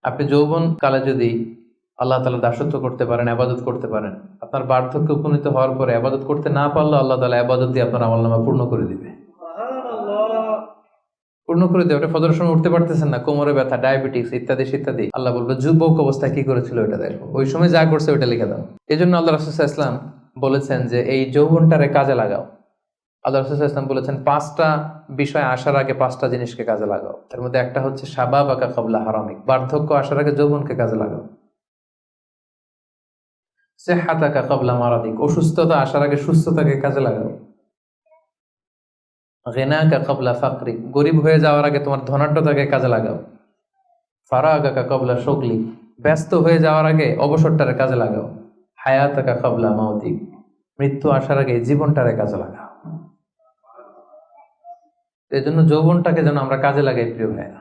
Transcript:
আপনি যৌবন কালে যদি আল্লাহ তাআলা দাসত্ব করতে পারেন, ইবাদত করতে পারেন, আপনার বার্ধক্যে উপনীত হওয়ার পরে ইবাদত করতে না পারলেও আল্লাহ তাআলা ইবাদত দিয়ে আপনার আমলনামা পূর্ণ করে দিবে। পূর্ণ করে দেবে। ফজরের সময় উঠতে পারতেছেন না, কোমরে ব্যথা, ডায়াবেটিস ইত্যাদি ইত্যাদি, আল্লাহ বলবে যুবক অবস্থায় কি করেছিল ওটা দেখো, ওই সময় যা করছে ওটা লিখে দাও। এই জন্য আল্লাহ রাসূল সাল্লাল্লাহু আলাইহি ওয়াসাল্লাম বলেছেন যে এই যৌবনটারে কাজে লাগাও। আল্লাহ রাসূল সাল্লাল্লাহু আলাইহি ওয়াসাল্লাম বলেছেন 5টা বিষয় আসার আগে 5টা জিনিসকে কাজে লাগাও। তার মধ্যে একটা হচ্ছে শাবাবাকা ক্বাবলা হারামিক, বার্ধক্য আসার আগে যৌবনকে কাজে লাগাও। সিহহাতাকা ক্বাবলা মারাদিক, অসুস্থতা আসার আগে সুস্থতাকে কাজে লাগাও। গিনাকা ক্বাবলা ফাকরিক, গরিব হয়ে যাওয়ার আগে তোমার ধনাঢ্যতাকে কাজে লাগাও। ফারাগাকা ক্বাবলা শুগলিক, ব্যস্ত হয়ে যাওয়ার আগে অবসরটারে কাজে লাগাও। হায়াতাকা ক্বাবলা মাউতিক, মৃত্যু আসার আগে জীবনটারে কাজে লাগাও। এই জন্য যৌবনটাকে যেন আমরা কাজে লাগাই প্রিয় ভাইয়া।